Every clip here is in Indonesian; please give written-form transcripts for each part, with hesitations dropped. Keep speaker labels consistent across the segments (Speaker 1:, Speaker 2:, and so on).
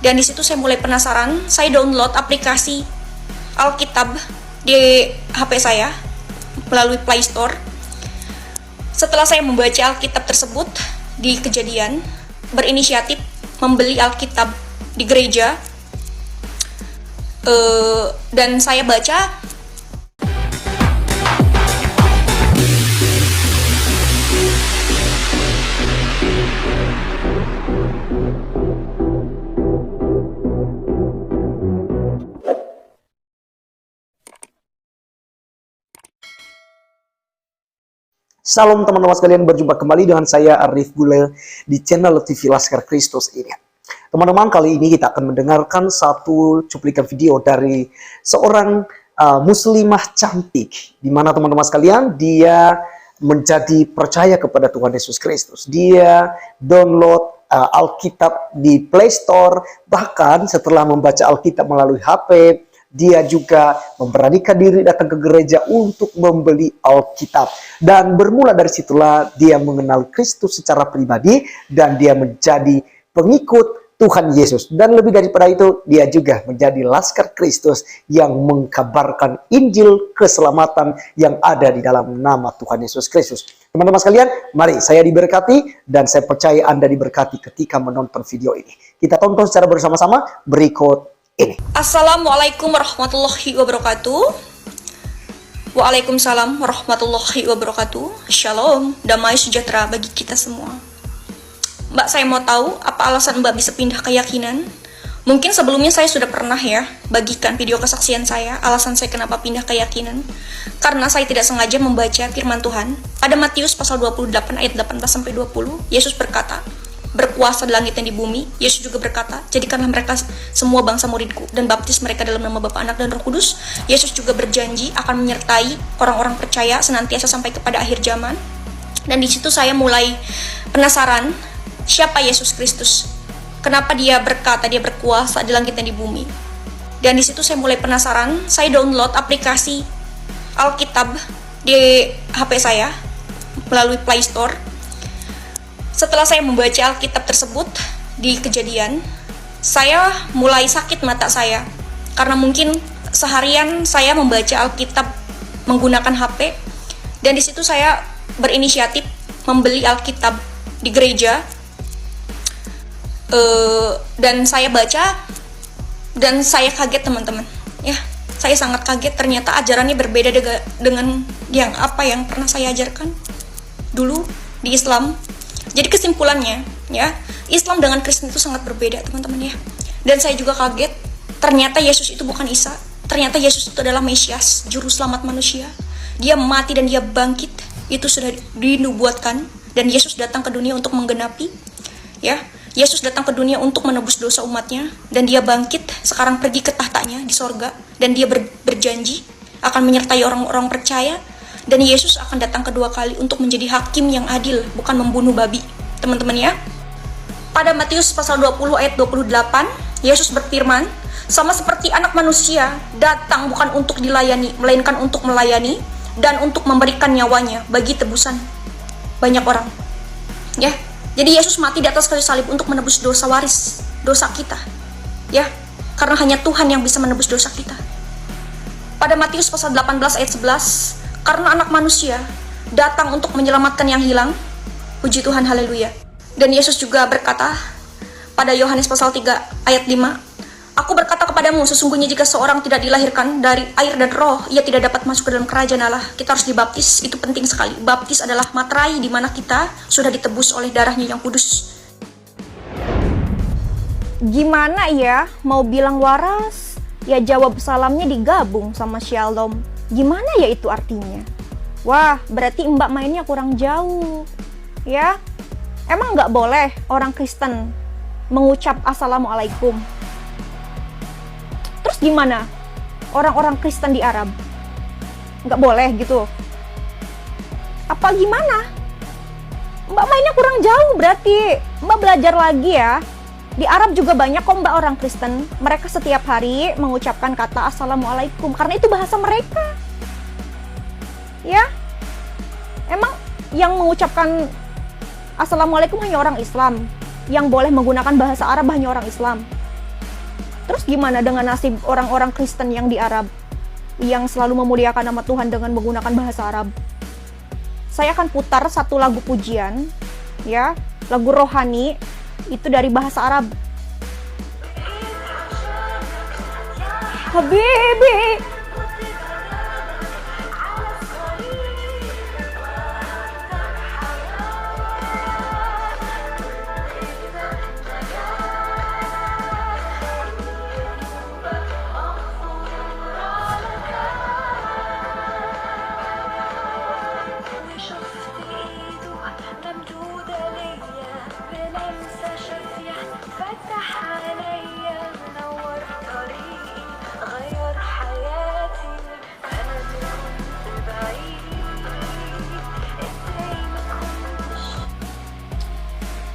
Speaker 1: Dan di situ saya mulai penasaran, saya download aplikasi Alkitab di HP saya melalui Play Store. Setelah saya membaca Alkitab tersebut di Kejadian, berinisiatif membeli Alkitab di gereja, dan saya baca.
Speaker 2: Salam teman-teman sekalian, berjumpa kembali dengan saya Arif Gule di channel TV Laskar Kristus ini. Teman-teman, kali ini kita akan mendengarkan satu cuplikan video dari seorang muslimah cantik, di mana teman-teman sekalian dia menjadi percaya kepada Tuhan Yesus Kristus. Dia download Alkitab di Play Store, bahkan setelah membaca Alkitab melalui HP, dia juga memberanikan diri datang ke gereja untuk membeli Alkitab. Dan bermula dari situlah dia mengenal Kristus secara pribadi dan dia menjadi pengikut Tuhan Yesus. Dan lebih daripada itu, dia juga menjadi Laskar Kristus yang mengkabarkan Injil keselamatan yang ada di dalam nama Tuhan Yesus Kristus. Teman-teman sekalian, mari saya diberkati dan saya percaya Anda diberkati ketika menonton video ini. Kita tonton secara bersama-sama berikut ini.
Speaker 1: Assalamualaikum warahmatullahi wabarakatuh. Waalaikumsalam warahmatullahi wabarakatuh. Shalom, damai sejahtera bagi kita semua. Mbak, saya mau tahu apa alasan Mbak bisa pindah keyakinan? Mungkin sebelumnya saya sudah pernah ya bagikan video kesaksian saya, alasan saya kenapa pindah keyakinan. Karena saya tidak sengaja membaca firman Tuhan. Pada Matius pasal 28 ayat 18-20, Yesus berkata, berkuasa di langit dan di bumi. Yesus juga berkata, jadikanlah mereka semua bangsa muridku dan baptis mereka dalam nama Bapa, Anak, dan Roh Kudus. Yesus juga berjanji akan menyertai orang-orang percaya senantiasa sampai kepada akhir zaman. Dan di situ saya mulai penasaran, siapa Yesus Kristus? Kenapa dia berkata dia berkuasa di langit dan di bumi? Dan di situ saya mulai penasaran, saya download aplikasi Alkitab di HP saya melalui Play Store. Setelah saya membaca Alkitab tersebut di Kejadian, saya mulai sakit mata saya. Karena mungkin seharian saya membaca Alkitab menggunakan HP. Dan di situ saya berinisiatif membeli Alkitab di gereja. Dan saya baca, dan saya kaget teman-teman. Ya, saya sangat kaget, ternyata ajarannya berbeda dengan yang pernah saya ajarkan dulu di Islam. Jadi kesimpulannya, ya, Islam dengan Kristen itu sangat berbeda, teman-teman ya. Dan saya juga kaget, ternyata Yesus itu bukan Isa. Ternyata Yesus itu adalah Mesias, juru selamat manusia. Dia mati dan dia bangkit. Itu sudah dinubuatkan, dan Yesus datang ke dunia untuk menggenapi. Ya, Yesus datang ke dunia untuk menebus dosa umatnya, dan dia bangkit, sekarang pergi ke tahtanya di sorga, dan dia berjanji akan menyertai orang-orang percaya. Dan Yesus akan datang kedua kali untuk menjadi hakim yang adil, bukan membunuh babi, teman-teman ya. Pada Matius pasal 20 ayat 28, Yesus berfirman, sama seperti anak manusia datang bukan untuk dilayani, melainkan untuk melayani dan untuk memberikan nyawanya bagi tebusan banyak orang. Ya, jadi Yesus mati di atas kayu salib untuk menebus dosa waris, dosa kita. Ya, karena hanya Tuhan yang bisa menebus dosa kita. Pada Matius pasal 18 ayat 11, karena anak manusia datang untuk menyelamatkan yang hilang. Puji Tuhan, haleluya. Dan Yesus juga berkata pada Yohanes pasal 3 ayat 5, aku berkata kepadamu, sesungguhnya jika seorang tidak dilahirkan dari air dan roh, ia tidak dapat masuk ke dalam kerajaan Allah. Kita harus dibaptis, itu penting sekali. Baptis adalah materai di mana kita sudah ditebus oleh darahnya yang kudus.
Speaker 3: Gimana ya mau bilang waras? Ya jawab salamnya digabung sama shalom. Gimana ya itu artinya? Wah, berarti Mbak mainnya kurang jauh. Ya, emang nggak boleh orang Kristen mengucap Assalamualaikum? Terus gimana orang-orang Kristen di Arab? Nggak boleh gitu? Apa gimana? Mbak mainnya kurang jauh berarti. Mbak belajar lagi ya. Di Arab juga banyak kok Mbak orang Kristen. Mereka setiap hari mengucapkan kata Assalamualaikum karena itu bahasa mereka. Ya, emang yang mengucapkan Assalamualaikum hanya orang Islam. Yang boleh menggunakan bahasa Arab hanya orang Islam. Terus gimana dengan nasib orang-orang Kristen yang di Arab, yang selalu memuliakan nama Tuhan dengan menggunakan bahasa Arab? Saya akan putar satu lagu pujian, ya, lagu rohani, itu dari bahasa Arab. Habibi,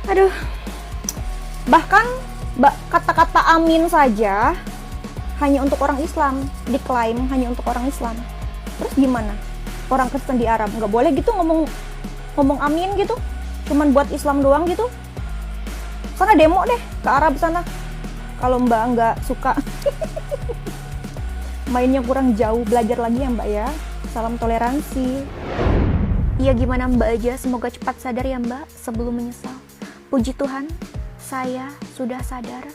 Speaker 3: aduh, bahkan kata-kata amin saja hanya untuk orang Islam, diklaim hanya untuk orang Islam. Terus gimana orang Kristen di Arab? Nggak boleh gitu ngomong amin gitu, cuman buat Islam doang gitu? Sana demo deh ke Arab sana kalau Mbak nggak suka. Mainnya kurang jauh, belajar lagi ya Mbak ya. Salam toleransi. Iya, gimana Mbak aja, semoga cepat sadar ya Mbak sebelum menyesal. Puji Tuhan, saya sudah sadar.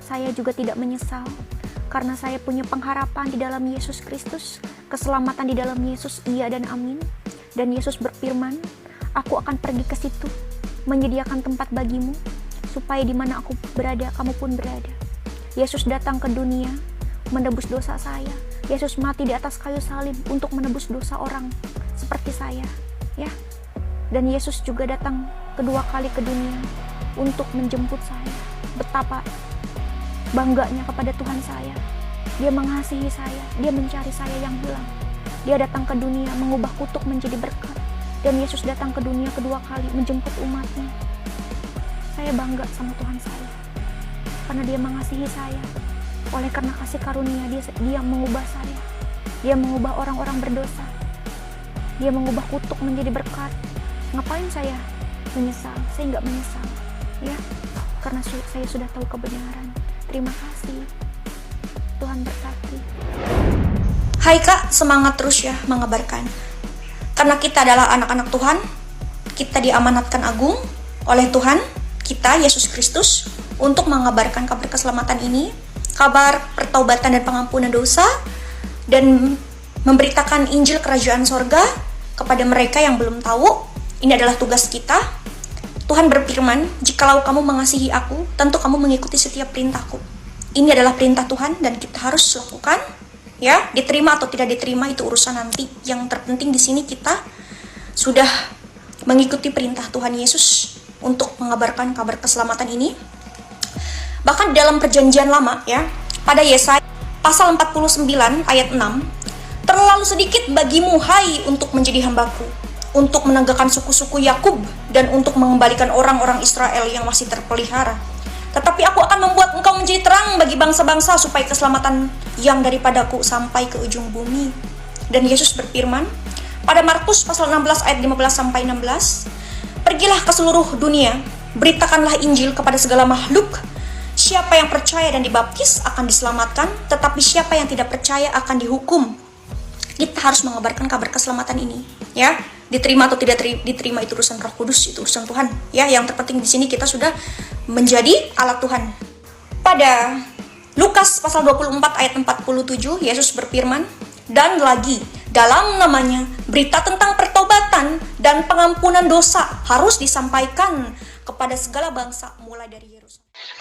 Speaker 3: Saya juga tidak menyesal karena saya punya pengharapan di dalam Yesus Kristus, keselamatan di dalam Yesus, iya dan amin. Dan Yesus berfirman, aku akan pergi ke situ, menyediakan tempat bagimu, supaya di mana aku berada, kamu pun berada. Yesus datang ke dunia, menebus dosa saya. Yesus mati di atas kayu salib untuk menebus dosa orang seperti saya, ya. Dan Yesus juga datang kedua kali ke dunia untuk menjemput saya. Betapa bangganya kepada Tuhan saya. Dia mengasihi saya, dia mencari saya yang hilang. Dia datang ke dunia mengubah kutuk menjadi berkat. Dan Yesus datang ke dunia kedua kali menjemput umatnya. Saya bangga sama Tuhan saya, karena dia mengasihi saya. Oleh karena kasih karunia, dia mengubah saya. Dia mengubah orang-orang berdosa. Dia mengubah kutuk menjadi berkat. Ngapain saya menyesal? Saya nggak menyesal, ya, karena saya sudah tahu kebenaran. Terima kasih, Tuhan berkati.
Speaker 1: Hai Kak, semangat terus ya mengabarkan. Karena kita adalah anak-anak Tuhan, kita diamanatkan agung oleh Tuhan kita, Yesus Kristus, untuk mengabarkan kabar keselamatan ini, kabar pertaubatan dan pengampunan dosa, dan memberitakan Injil Kerajaan Sorga kepada mereka yang belum tahu. Ini adalah tugas kita. Tuhan berfirman, jikalau kamu mengasihi aku, tentu kamu mengikuti setiap perintahku. Ini adalah perintah Tuhan dan kita harus lakukan. Ya, diterima atau tidak diterima itu urusan nanti. Yang terpenting di sini kita sudah mengikuti perintah Tuhan Yesus untuk mengabarkan kabar keselamatan ini. Bahkan dalam perjanjian lama ya, pada Yesaya pasal 49 ayat 6, terlalu sedikit bagimu hai untuk menjadi hambaku, untuk menegakkan suku-suku Yakub dan untuk mengembalikan orang-orang Israel yang masih terpelihara. Tetapi aku akan membuat engkau menjadi terang bagi bangsa-bangsa supaya keselamatan yang daripadaku sampai ke ujung bumi. Dan Yesus berfirman pada Markus pasal 16 ayat 15 sampai 16, pergilah ke seluruh dunia, beritakanlah Injil kepada segala makhluk. Siapa yang percaya dan dibaptis akan diselamatkan, tetapi siapa yang tidak percaya akan dihukum. Kita harus mengabarkan kabar keselamatan ini, ya. Diterima atau tidak diterima itu urusan Roh Kudus, itu urusan Tuhan, ya. Yang terpenting di sini kita sudah menjadi alat Tuhan. Pada Lukas pasal 24 ayat 47, Yesus berfirman, dan lagi dalam namanya berita tentang pertobatan dan pengampunan dosa harus disampaikan kepada segala bangsa mulai dari Yerusalem.